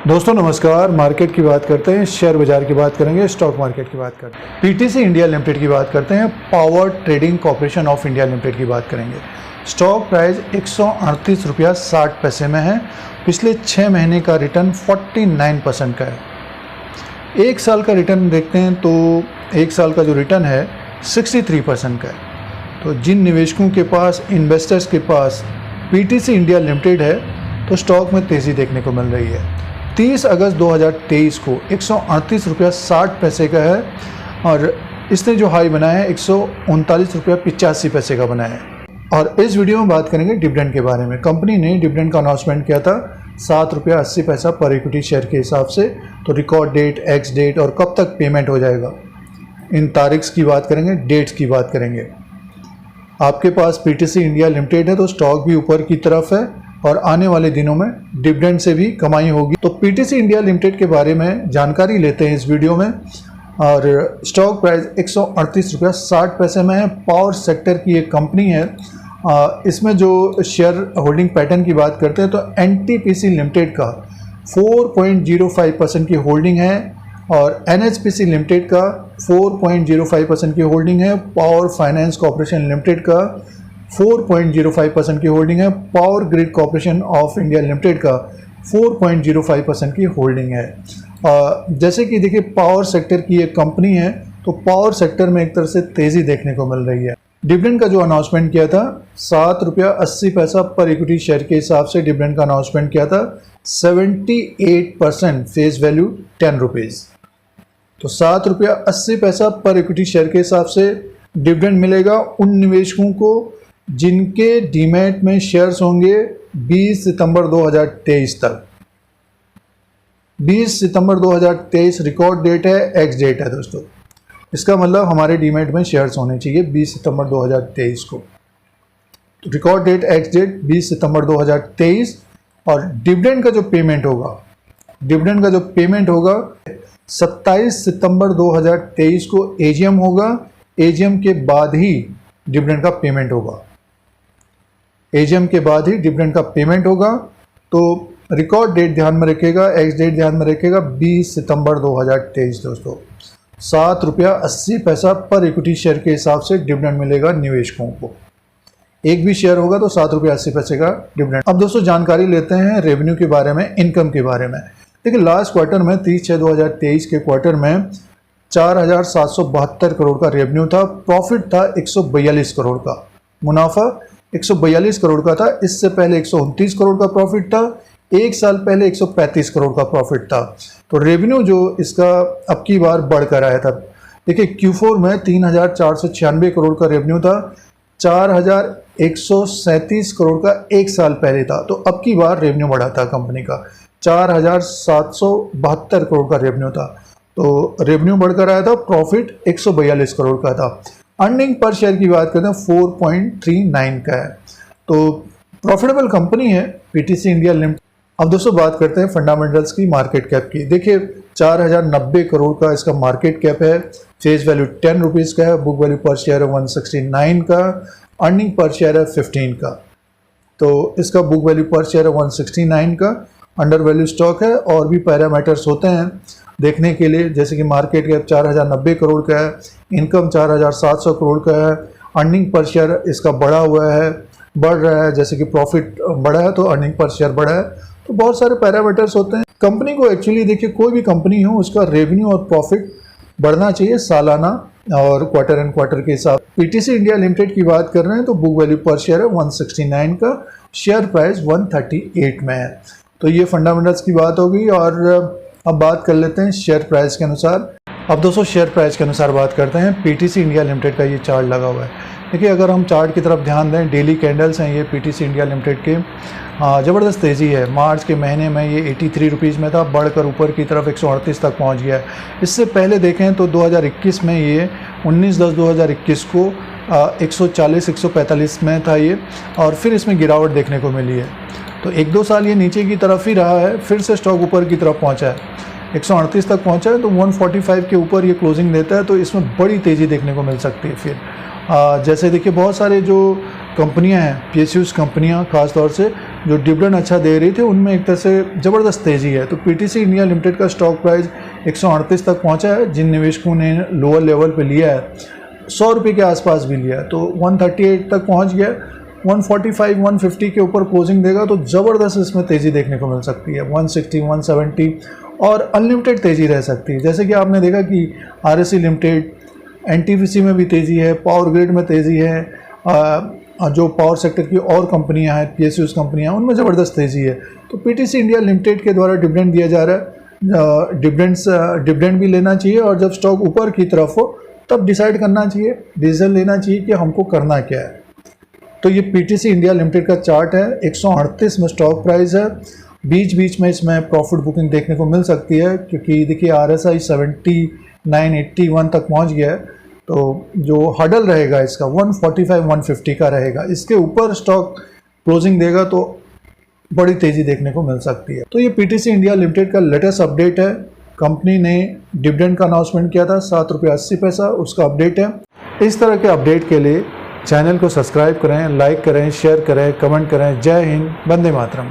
दोस्तों नमस्कार। मार्केट की बात करते हैं, शेयर बाजार की बात करेंगे, स्टॉक मार्केट की बात करते हैं, पीटीसी इंडिया लिमिटेड की बात करते हैं, power trading corporation of India limited की बात करेंगे। स्टॉक प्राइस 138 रुपया 60 पैसे में है। पिछले 6 महीने का रिटर्न 49% का है। एक साल का रिटर्न देखते हैं तो एक साल का जो रिटर्न है 63% का है। तो जिन निवेशकों के पास, इन्वेस्टर्स के पास पीटीसी इंडिया लिमिटेड है तो स्टॉक में तेज़ी देखने को मिल रही है। 30 अगस्त 2023 को 138 रुपया 60 पैसे का है और इसने जो हाई बनाया है 139 रुपया 85 पैसे का बनाया है। और इस वीडियो में बात करेंगे डिविडेंड के बारे में। कंपनी ने डिविडेंड का अनाउंसमेंट किया था 7 रुपया 80 पैसा पर इक्विटी शेयर के हिसाब से। तो रिकॉर्ड डेट, एक्स डेट और कब तक पेमेंट हो जाएगा, इन तारीख की बात करेंगे, डेट्स की बात करेंगे। आपके पास पीटीसी इंडिया लिमिटेड है तो स्टॉक भी ऊपर की तरफ है और आने वाले दिनों में डिविडेंड से भी कमाई होगी। तो पीटीसी इंडिया लिमिटेड के बारे में जानकारी लेते हैं इस वीडियो में। और स्टॉक प्राइस 138 रुपया 60 पैसे में है। पावर सेक्टर की एक कंपनी है। इसमें जो शेयर होल्डिंग पैटर्न की बात करते हैं तो एनटीपीसी लिमिटेड का 4.05% की होल्डिंग है और एनएचपीसी लिमिटेड का 4.05% की होल्डिंग है। पावर फाइनेंस कॉर्पोरेशन लिमिटेड का 4.05% की होल्डिंग है। Power grid corporation of India limited का 4.05% की होल्डिंग है। जैसे कि देखिए, पावर सेक्टर की एक कंपनी है तो पावर सेक्टर में एक तरह से तेज़ी देखने को मिल रही है। डिविडेंड का जो अनाउंसमेंट किया था 7 रुपया 80 पैसा पर इक्विटी शेयर के हिसाब से डिविडेंड का अनाउंसमेंट किया था। 78% फेस वैल्यू 10 रुपीज़। तो 7 रुपया 80 पैसा पर इक्विटी शेयर के हिसाब से डिविडेंड मिलेगा उन निवेशकों को जिनके डीमैट में शेयर्स होंगे 20 सितंबर 2023 तक। 20 सितंबर 2023 रिकॉर्ड डेट है, एक्स डेट है दोस्तों। इसका मतलब हमारे डीमैट में शेयर्स होने चाहिए 20 सितंबर 2023 को। तो रिकॉर्ड डेट, एक्स डेट 20 सितंबर 2023। और डिविडेंड का जो पेमेंट होगा 27 सितंबर 2023 को एजीएम होगा। एजीएम के बाद ही डिविडेंड का पेमेंट होगा। एजीएम के बाद ही डिविडेंड का पेमेंट होगा। तो रिकॉर्ड डेट ध्यान में रखिएगा, एक्स डेट ध्यान में रखिएगा, 20 सितंबर 2023 दोस्तों। 7 रुपया 80 पैसा पर इक्विटी शेयर के हिसाब से डिविडेंड मिलेगा निवेशकों को। एक भी शेयर होगा तो 7 रुपया 80 पैसे का डिविडेंड। अब दोस्तों जानकारी लेते हैं रेवेन्यू के बारे में, इनकम के बारे में। देखिए, लास्ट क्वार्टर में 30/6/2023 के क्वार्टर में 4,772 करोड़ का रेवेन्यू था। प्रॉफिट था 142 करोड़ का। मुनाफा 142 करोड़ का था। इससे पहले 129 करोड़ का प्रॉफिट था। एक साल पहले 135 करोड़ का प्रॉफिट था। तो रेवेन्यू जो इसका अब की बार बढ़कर आया था। देखिए, Q4 में 3,496 करोड़ का रेवेन्यू था। 4,137 करोड़ का एक साल पहले था। तो अब की बार रेवेन्यू बढ़ा था कंपनी का। 4,772 करोड़ का रेवेन्यू था। तो रेवेन्यू बढ़कर आया था। प्रॉफिट 142 करोड़ का था। अर्निंग पर शेयर की बात करते हैं 4.39 का है। तो प्रॉफिटेबल कंपनी है पीटीसी इंडिया लिमिटेड। अब दोस्तों बात करते हैं फंडामेंटल्स की, मार्केट कैप की। देखिए, 4,090 करोड़ का इसका मार्केट कैप है। फेस वैल्यू 10 रुपीज़ का है। बुक वैल्यू पर शेयर है 169 का। अर्निंग पर शेयर है 15 का। तो इसका बुक वैल्यू पर शेयर है 169 का। अंडर वैल्यू स्टॉक है। और भी पैरामीटर्स होते हैं देखने के लिए, जैसे कि मार्केट कैप 4,090 करोड़ का है, इनकम 4,700 करोड़ का है, अर्निंग पर शेयर इसका बढ़ा हुआ है, बढ़ रहा है। जैसे कि प्रॉफिट बढ़ा है तो अर्निंग पर शेयर बढ़ा है। तो बहुत सारे पैरामीटर्स होते हैं। कंपनी को एक्चुअली देखिए, कोई भी कंपनी हो उसका रेवेन्यू और प्रॉफिट बढ़ना चाहिए सालाना और क्वार्टर एंड क्वार्टर के हिसाब। पीटीसी इंडिया लिमिटेड की बात कर रहे हैं तो बुक वैल्यू पर शेयर है 169 का। शेयर प्राइस 138 में है। तो ये फंडामेंटल्स की बात होगी। और अब बात कर लेते हैं शेयर प्राइस के अनुसार। अब दोस्तों शेयर प्राइस के अनुसार बात करते हैं। पीटीसी इंडिया लिमिटेड का ये चार्ट लगा हुआ है। देखिए, अगर हम चार्ट की तरफ ध्यान दें, डेली कैंडल्स हैं ये पीटीसी इंडिया लिमिटेड के। ज़बरदस्त तेज़ी है। मार्च के महीने में ये 83 रुपीज़ में था, बढ़कर ऊपर की तरफ 138 तक पहुंच गया है। इससे पहले देखें तो 2021 में ये 19/10/2021 को 140-145 में था ये, और फिर इसमें गिरावट देखने को मिली है। तो 1-2 साल ये नीचे की तरफ ही रहा है, फिर से स्टॉक ऊपर की तरफ पहुंचा है, 138 तक पहुंचा है। तो 145 के ऊपर ये क्लोजिंग देता है तो इसमें बड़ी तेज़ी देखने को मिल सकती है फिर। जैसे देखिए, बहुत सारे जो कंपनियां हैं, PSUs कंपनियां खास तौर से जो डिविडेंड अच्छा दे रही थी, उनमें एक तरह से ज़बरदस्त तेज़ी है। तो PTC इंडिया लिमिटेड का स्टॉक प्राइस 138 तक पहुंचा है। जिन निवेशकों ने लोअर लेवल पे लिया है, 100 रुपये के आसपास भी लिया है, तो 138 तक पहुंच गया। 145 150 के ऊपर क्लोजिंग देगा तो ज़बरदस्त इसमें तेज़ी देखने को मिल सकती है। 160 170 और अनलिमिटेड तेज़ी रह सकती है। जैसे कि आपने देखा कि RSC लिमिटेड, NTPC में भी तेज़ी है, पावर ग्रिड में तेज़ी है, जो पावर सेक्टर की और कंपनियां हैं, PSUs कंपनियां, उनमें ज़बरदस्त तेज़ी है। तो PTC इंडिया लिमिटेड के द्वारा डिविडेंड दिया जा रहा है। डिविडेंड भी लेना चाहिए और जब स्टॉक ऊपर की तरफ हो तब डिसाइड करना चाहिए, डिसीजन लेना चाहिए कि हमको करना क्या है। तो ये PTC इंडिया लिमिटेड का चार्ट है। 138 में स्टॉक प्राइस है। बीच बीच में इसमें प्रॉफिट बुकिंग देखने को मिल सकती है, क्योंकि देखिए RSI 79 81 तक पहुंच गया है। तो जो हडल रहेगा इसका 145 150 का रहेगा। इसके ऊपर स्टॉक क्लोजिंग देगा तो बड़ी तेज़ी देखने को मिल सकती है। तो ये PTC इंडिया लिमिटेड का लेटेस्ट अपडेट है। कंपनी ने डिविडेंड का अनाउंसमेंट किया था 7.80 रुपये, उसका अपडेट है। इस तरह के अपडेट के लिए चैनल को सब्सक्राइब करें, लाइक करें, शेयर करें, कमेंट करें। जय हिंद, वंदे मातरम।